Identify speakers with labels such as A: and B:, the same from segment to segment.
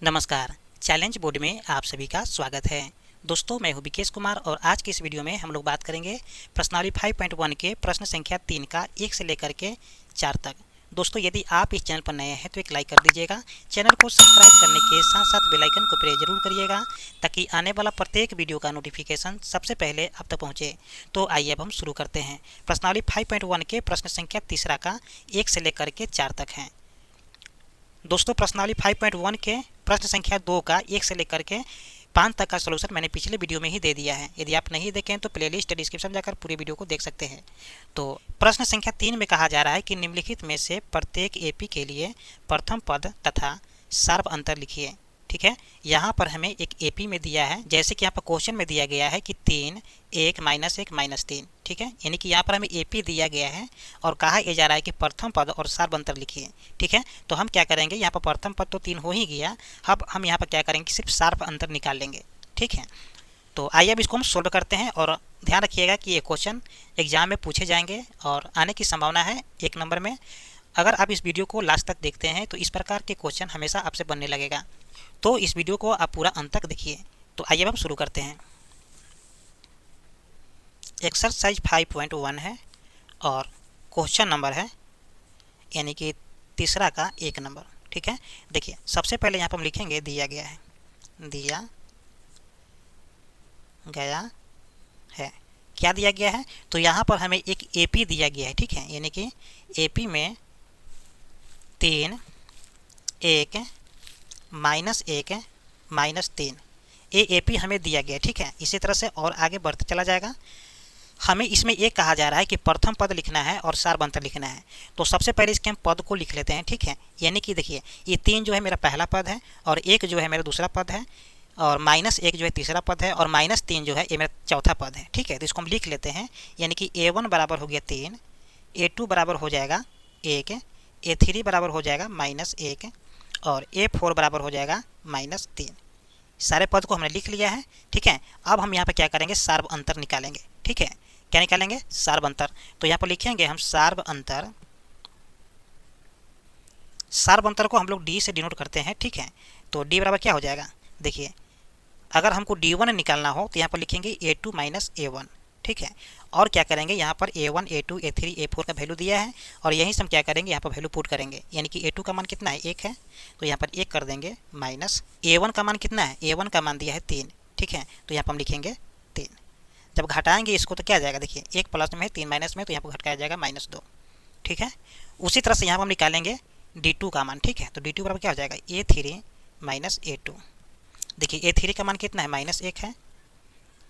A: नमस्कार। Challenge board में आप सभी का स्वागत है। दोस्तों, मैं हूं विकेश कुमार और आज की इस वीडियो में हम लोग बात करेंगे प्रश्नावली 5.1 के प्रश्न संख्या 3 का 1 से लेकर के 4 तक। दोस्तों, यदि आप इस चैनल पर नए हैं तो एक लाइक कर दीजिएगा। चैनल को सब्सक्राइब करने के साथ साथ बेल आइकन को प्रेस जरूर करिएगा ताकि आने वाला प्रत्येक वीडियो का नोटिफिकेशन सबसे पहले आप तक पहुंचे। तो आइए अब हम शुरू करते हैं। प्रश्नावली 5.1 के प्रश्न संख्या तीसरा का 1 से लेकर के 4 तक है। दोस्तों, प्रश्नावली 5.1 के प्रश्न संख्या 2 का 1 से लेकर के 5 तक का सलूशन मैंने पिछले वीडियो में ही दे दिया है। यदि आप नहीं देखें तो प्लेलिस्ट डिस्क्रिप्शन जाकर पूरे वीडियो को देख सकते हैं। तो प्रश्न संख्या 3 में कहा जा रहा है कि निम्नलिखित में से प्रत्येक एपी के लिए प्रथम पद तथा सार्व अंतर लिखिए। ठीक है, यहाँ पर हमें एक एपी में दिया है, जैसे कि यहाँ पर क्वेश्चन में दिया गया है कि 3 1 -1 -3। ठीक है, यानी कि यहाँ पर हमें एपी दिया गया है और कहा यह जा रहा है कि प्रथम पद और सार्व अंतर लिखिए। ठीक है, तो हम क्या करेंगे, यहाँ पर प्रथम पद तो 3 हो ही गया। अब हम यहाँ पर क्या करेंगे, सिर्फ सार्व अंतर निकाल लेंगे। ठीक है, तो आइए अब इसको हम सोल्व करते हैं। और ध्यान रखिएगा कि ये क्वेश्चन एग्जाम में पूछे जाएंगे और आने की संभावना है 1 नंबर में। अगर आप इस वीडियो को लास्ट तक देखते हैं तो इस प्रकार के क्वेश्चन हमेशा आपसे बनने लगेगा। तो इस वीडियो को आप पूरा अंत तक देखिए। तो आइए अब हम शुरू करते हैं। एक्सरसाइज 5.1 है और क्वेश्चन नंबर है यानी कि तीसरा का 1 नंबर। ठीक है, देखिए सबसे पहले यहाँ पर हम लिखेंगे दिया गया है, दिया गया है। क्या दिया गया है, तो यहाँ पर हमें एक एपी दिया गया है। ठीक है, यानी कि एपी में 3 1 -1 -3 ये एपी हमें दिया गया है। ठीक है, इसी तरह से और आगे बढ़ते चला जाएगा। हमें इसमें एक कहा जा रहा है कि प्रथम पद लिखना है और सार्व अंतर लिखना है। तो सबसे पहले इसके हम पद को लिख लेते हैं। ठीक है, यानी कि देखिए ये 3 जो है मेरा पहला पद है और 1 जो है मेरा दूसरा पद है और -1 जो है तीसरा पद है और -3 जो है ये मेरा चौथा पद है। ठीक है, तो इसको हम लिख लेते हैं। यानी कि A1 बराबर हो गया 3, A2 बराबर हो जाएगा 1, A3 बराबर हो जाएगा -1 और A4 बराबर हो जाएगा -3। सारे पद को हमने लिख लिया है। ठीक है, अब हम यहाँ पे क्या करेंगे, सार्व अंतर निकालेंगे। ठीक है, क्या निकालेंगे, सार्व अंतर। तो यहाँ पर लिखेंगे हम सार्व अंतर। सार्व अंतर को हम लोग डी से डिनोट करते हैं। ठीक है, तो डी बराबर क्या हो जाएगा, देखिए अगर हमको D1 निकालना हो तो यहाँ पर लिखेंगे A2 -A1। ठीक है, और क्या करेंगे, यहाँ पर A1 A2 A3 A4 का वैल्यू दिया है और यहीं से हम क्या करेंगे, यहाँ पर वैल्यू पुट करेंगे। यानी कि A2 का मान कितना है, 1 है, तो यहाँ पर 1 कर देंगे माइनस A1 का मान कितना है, A1 का मान दिया है 3। ठीक है, तो यहाँ पर हम लिखेंगे 3। जब घटाएंगे इसको तो क्या आ जाएगा, देखिए 1 प्लस में 3 माइनस में, तो यहाँ पर घटाया जाएगा -2। ठीक है, उसी तरह से यहाँ पर हम निकालेंगे D2 का मान। ठीक है, तो D2 बराबर क्या हो जाएगा, A3 -A2। देखिए A3 का मान कितना है, -1 है,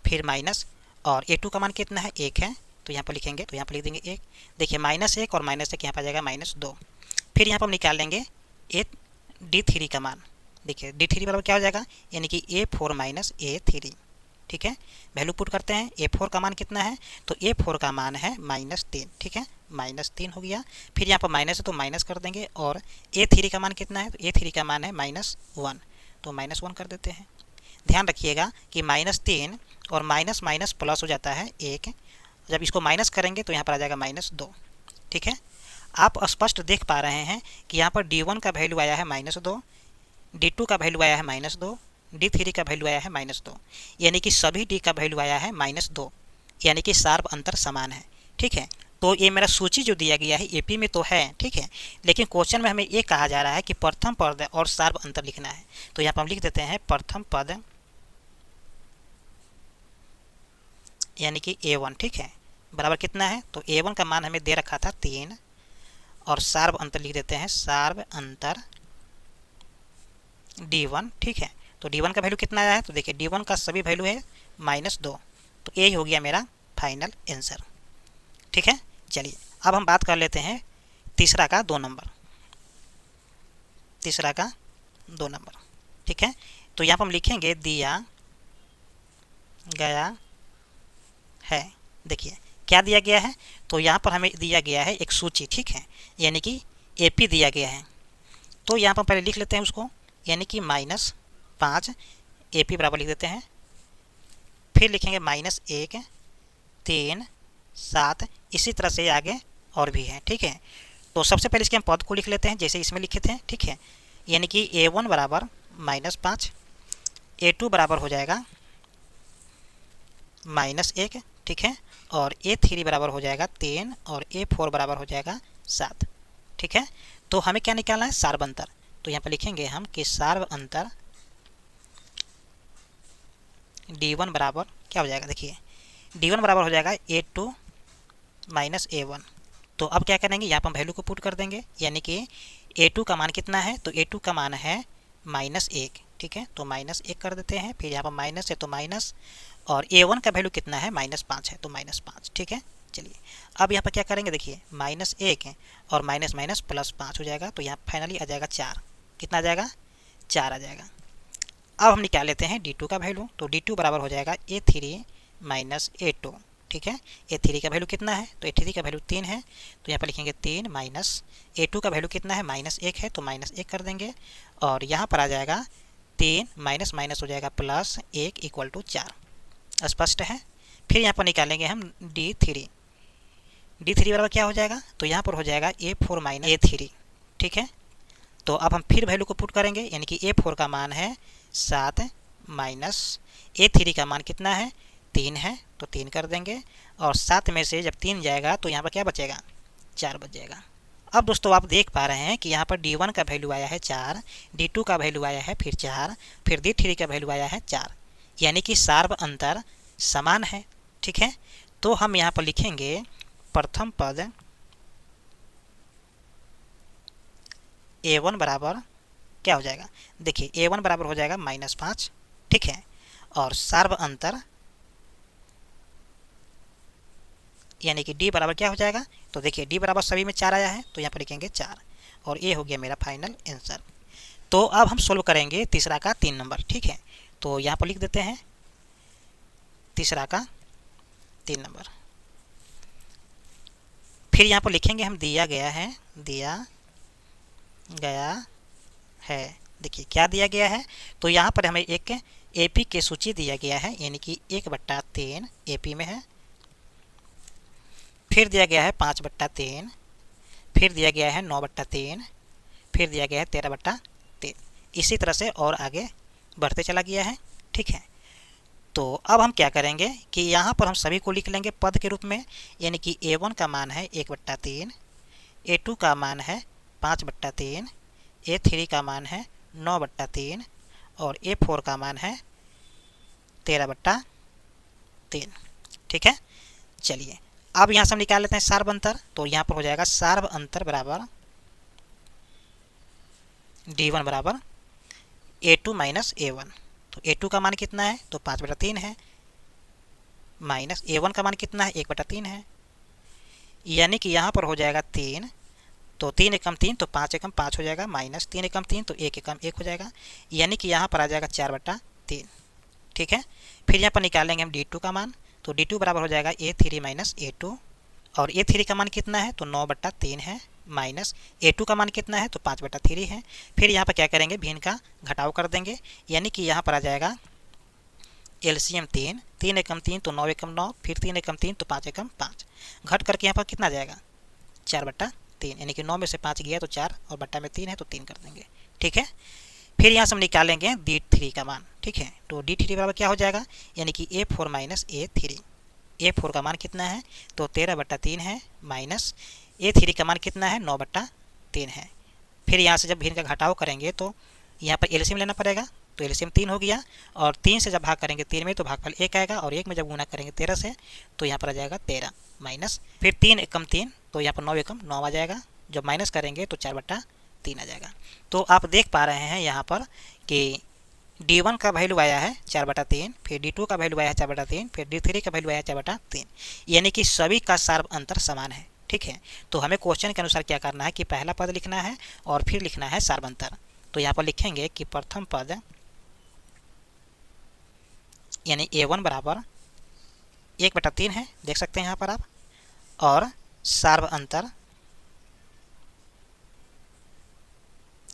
A: फिर माइनस और A2 का मान कितना है, 1 है, तो यहाँ पर लिखेंगे, तो यहाँ पर लिख देंगे 1। देखिए -1 और -1 यहाँ पर आ जाएगा -2। फिर यहाँ पर हम निकाल लेंगे D3 का मान। देखिए D3 बराबर क्या हो जाएगा, यानी कि A4 -A3। ठीक है, वैल्यू पुट करते हैं। A4 का मान कितना है, तो A4 का मान है -3। ठीक है, -3 हो गया। फिर यहाँ पर माइनस है तो माइनस कर देंगे और A3 का मान कितना है, तो A3 का मान है -1, तो -1 कर देते हैं। ध्यान रखिएगा कि -3 और माइनस माइनस प्लस हो जाता है 1। जब इसको माइनस करेंगे तो यहाँ पर आ जाएगा -2। ठीक है, आप स्पष्ट देख पा रहे हैं कि यहाँ पर D1 का वैल्यू आया है -2, D2 का वैल्यू आया है -2, D3 का वैल्यू आया है -2, यानी कि सभी D का वैल्यू आया है -2, यानी कि सार्व अंतर समान है। ठीक है, तो ये मेरा सूची जो दिया गया है एपी में तो है। ठीक है, लेकिन क्वेश्चन में हमें ये कहा जा रहा है कि प्रथम पद और सार्व अंतर लिखना है। तो यहाँ पर हम लिख देते हैं प्रथम पद यानी कि A1। ठीक है, बराबर कितना है, तो A1 का मान हमें दे रखा था 3 और सार्व अंतर लिख देते हैं सार्व अंतर D1। ठीक है, तो D1 का वैल्यू कितना आया है, तो देखिए D1 का सभी वैल्यू है -2, तो यही हो गया मेरा फाइनल आंसर। ठीक है, चलिए अब हम बात कर लेते हैं तीसरा का 2 नंबर। तीसरा का 2 नंबर। ठीक है, तो यहाँ पर हम लिखेंगे दिया गया है। देखिए क्या दिया गया है, तो यहाँ पर हमें दिया गया है एक सूची। ठीक है, यानी कि एपी दिया गया है। तो यहाँ पर पहले लिख लेते हैं उसको, यानी कि -5 एपी बराबर लिख देते हैं। फिर लिखेंगे -1 3 7, इसी तरह से आगे और भी है। ठीक है, तो सबसे पहले इसके हम पद को लिख लेते हैं जैसे इसमें लिखे थे। ठीक है, यानी कि A1 बराबर -5, A2 बराबर हो जाएगा -1, ठीक है, और A3 बराबर हो जाएगा 3 और A4 बराबर हो जाएगा 7, ठीक है। तो हमें क्या निकालना है? सार्व अंतर। तो यहाँ पर लिखेंगे हम कि सार्व अंतर D1 बराबर क्या हो जाएगा? देखिए D1 बराबर हो जाएगा A2 माइनस A1। तो अब क्या करेंगे? यहाँ पर हम वैल्यू को पुट कर देंगे, यानी कि A2 का मान कितना है? तो A2 का मान है -1, ठीक है, तो -1 कर देते हैं। फिर यहाँ पर माइनस है तो माइनस, और A1 का वैल्यू कितना है? -5 है, तो -5, ठीक है। चलिए अब यहाँ पर क्या करेंगे? देखिए -1 है और माइनस माइनस +5 हो जाएगा, तो यहाँ फाइनली आ जाएगा 4। कितना आ जाएगा? 4 आ जाएगा। अब हम निकाल लेते हैं D2 का वैल्यू। तो D2 बराबर हो जाएगा A3 माइनस A2, ठीक है। A3 का वैल्यू कितना है? तो A3 का वैल्यू 3 है, तो यहाँ पर लिखेंगे 3 माइनस A2 का वैल्यू कितना है? -1 है, तो -1 कर देंगे, और यहाँ पर आ जाएगा 3 माइनस माइनस हो जाएगा +1 इक्वल टू 4। स्पष्ट है। फिर यहाँ पर निकालेंगे हम D3। D3 बराबर क्या हो जाएगा? तो यहाँ पर हो जाएगा A4 माइनस A3, ठीक है। तो अब हम फिर वैल्यू को पुट करेंगे, यानी कि A4 का मान है 7 माइनस A3 का मान कितना है? 3 है, तो 3 कर देंगे, और 7 में से जब 3 जाएगा तो यहाँ पर क्या बचेगा? 4 बच जाएगा। अब दोस्तों आप देख पा रहे हैं कि यहाँ पर D1 का वैल्यू आया है 4, D2 का वैल्यू आया है फिर 4, फिर D3 का वैल्यू आया है 4, यानी कि सार्व अंतर समान है, ठीक है। तो हम यहाँ पर लिखेंगे प्रथम पद A1 बराबर क्या हो जाएगा? देखिए A1 बराबर हो जाएगा -5, ठीक है, और सार्व अंतर यानी कि D बराबर क्या हो जाएगा? तो देखिए D बराबर सभी में 4 आया है, तो यहाँ पर लिखेंगे 4, और ये हो गया मेरा फाइनल आंसर। तो अब हम सोल्व करेंगे तीसरा का 3 नंबर, ठीक है। तो यहाँ पर लिख देते हैं तीसरा का 3 नंबर। फिर यहाँ पर लिखेंगे हम दिया गया है, देखिए क्या दिया गया है? तो यहाँ पर हमें एक AP की सूची दिया गया है, यानी कि 1/3 AP में है, फिर दिया गया है 5/3, फिर दिया गया है 9/3, फिर दिया गया है 13/3। इसी तरह से और आगे बढ़ते चला गया है, ठीक है। तो अब हम क्या करेंगे कि यहाँ पर हम सभी को लिख लेंगे पद के रूप में, यानी कि A1 का मान है 1/3, A2 का मान है 5/3, A3 का मान है 9/3, और A4 का मान है 13/3, ठीक है। चलिए अब यहाँ से हम निकाल लेते हैं सार्व अंतर। तो यहाँ पर हो जाएगा सार्व अंतर बराबर D1 बराबर A2 माइनस A1। तो A2 का मान कितना है? तो 5/3 है, माइनस A1 का मान कितना है? 1/3 है, यानी कि यहाँ पर हो जाएगा 3, तो 3 एकम 3 तो 5 एकम 5 हो जाएगा, माइनस 3 एकम 3 तो 1 एकम 1 हो जाएगा, यानी कि यहाँ पर आ जाएगा 4/3, ठीक है। फिर यहाँ पर निकालेंगे हम D2 का मान। तो D2 बराबर हो जाएगा A3 माइनस A2, और A3 का मान कितना है? तो 9/3 है, माइनस A2 का मान कितना है? तो 5/3 है। फिर यहाँ पर क्या करेंगे? भिन्न का घटाव कर देंगे, यानी कि यहाँ पर आ जाएगा LCM 3, 3 एकम 3 तो 9 एकम 9, फिर 3 एकम 3 तो 5 एकम 5, घट करके यहाँ पर कितना आ जाएगा? 4/3, यानी कि 9 में से 5 गया तो 4, और बट्टा में 3 है तो 3 कर देंगे, ठीक है। फिर यहाँ से हम निकालेंगे D3 का मान, ठीक है। तो D3 बराबर क्या हो जाएगा? यानी कि A4 माइनस A3। A4 का मान कितना है? तो 13/3 है, माइनस A3 का मान कितना है? 9/3 है। फिर यहाँ से जब भिन्न का घटाव करेंगे तो यहाँ पर एलसीएम लेना पड़ेगा, तो एलसीएम 3 हो गया, और 3 से जब भाग करेंगे 3 में तो भागफल 1 आएगा, और 1 में जब गुना करेंगे 13 से तो यहाँ पर आ जाएगा 13, माइनस फिर 3 एकम 3 तो यहाँ पर 9 एकम 9 आ जाएगा, जब माइनस करेंगे तो 4/3 आ जाएगा। तो आप देख पा रहे हैं यहाँ पर कि D1 का वैल्यू आया है 4/3, फिर D2 का वैल्यू आया है 4/3, फिर D3 का वैल्यू आया है 4/3, यानी कि सभी का सार्व अंतर समान है, ठीक है। तो हमें क्वेश्चन के अनुसार क्या करना है कि पहला पद लिखना है और फिर लिखना है सार्व अंतर। तो यहाँ पर लिखेंगे कि प्रथम पद यानी A1 बराबर 1/3 है, देख सकते हैं यहाँ पर आप, और सार्व अंतर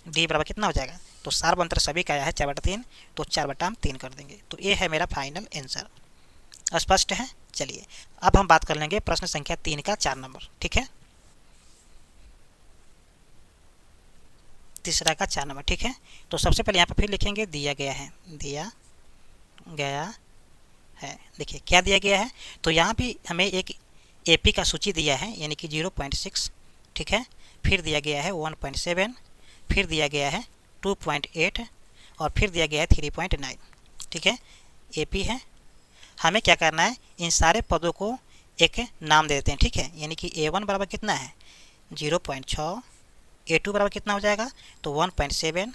A: D बराबर कितना हो जाएगा? तो सार्व अंतर सभी का आया है 4/3, तो 4/3 कर देंगे। तो ये है मेरा फाइनल आंसर। स्पष्ट है। चलिए अब हम बात कर लेंगे प्रश्न संख्या 3 का 4 नंबर, ठीक है। तीसरा का 4 नंबर, ठीक है। तो सबसे पहले यहाँ पर फिर लिखेंगे दिया गया है, दिया गया है। देखिए क्या दिया गया है, तो यहाँ भी हमें एक एपी का सूची दिया है यानी कि 0.6, ठीक है। फिर दिया गया है 1.7, फिर दिया गया है 2.8 और फिर दिया गया है 3.9, ठीक है। एपी है। हमें क्या करना है, इन सारे पदों को एक नाम दे देते हैं, ठीक है। यानी कि A1 बराबर कितना है 0.6, A2 बराबर कितना हो जाएगा तो 1.7,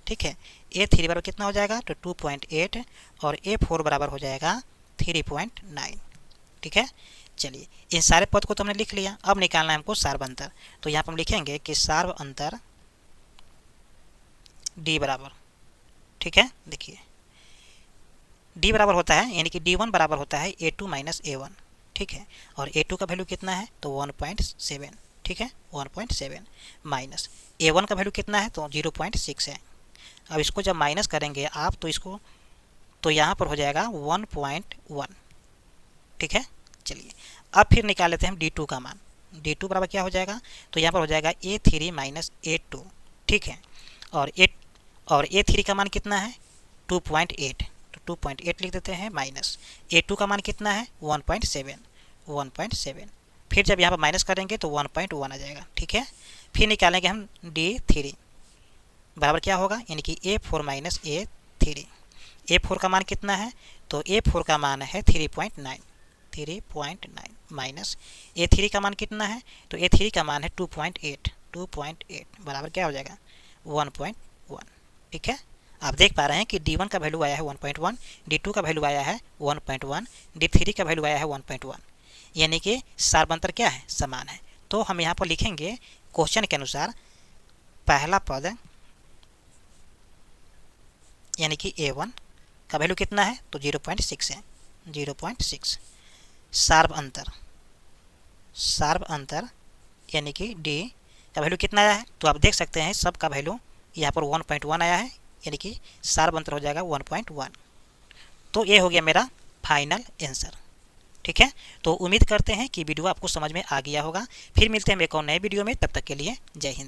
A: ठीक है। A3 बराबर कितना हो जाएगा तो 2.8 और A4 बराबर हो जाएगा 3.9, ठीक है। चलिए इन सारे पद को तो हमने लिख लिया, अब निकालना है हमको सार्व अंतर। तो यहाँ पर हम लिखेंगे कि सार्व अंतर D बराबर, ठीक है। देखिए D बराबर होता है यानी कि D1 बराबर होता है A2 माइनस A1, ठीक है। और A2 का वैल्यू कितना है तो 1.7, ठीक है। 1.7 माइनस A1 का वैल्यू कितना है तो 0.6 है। अब इसको जब माइनस करेंगे आप तो इसको तो यहाँ पर हो जाएगा 1.1, ठीक है। चलिए अब फिर निकाल लेते हैं हम D2 का मान। D2 बराबर क्या हो जाएगा तो यहाँ पर हो जाएगा A3 माइनस A2, ठीक है। और A3 का मान कितना है 2.8, तो 2.8 लिख देते हैं माइनस A2 का मान कितना है 1.7। फिर जब यहाँ पर माइनस करेंगे तो 1.1 आ जाएगा, ठीक है। फिर निकालेंगे हम D3 बराबर क्या होगा यानी कि A4 माइनस A3। A4 का मान कितना है तो A4 का मान है 3.9 माइनस A3 का मान कितना है तो A3 का मान है 2.8 बराबर क्या हो जाएगा 1.1, ठीक है। आप देख पा रहे हैं कि D1 का वैल्यू आया है 1.1, D2 का वैल्यू आया है 1.1, D3 का वैल्यू आया है 1.1, यानी कि सार्व अंतर क्या है समान है। तो हम यहाँ पर लिखेंगे क्वेश्चन के अनुसार पहला पद यानी कि A1 का वैल्यू कितना है तो 0.6 है, 0.6। सार्व अंतर यानी कि D का वैल्यू कितना आया है तो आप देख सकते हैं सब का वैल्यू यहाँ पर 1.1 आया है यानी कि सार्व अंतर हो जाएगा 1.1। तो ये हो गया मेरा फाइनल आंसर, ठीक है। तो उम्मीद करते हैं कि वीडियो आपको समझ में आ गया होगा। फिर मिलते हैं एक और नए वीडियो में, तब तक के लिए जय हिंद।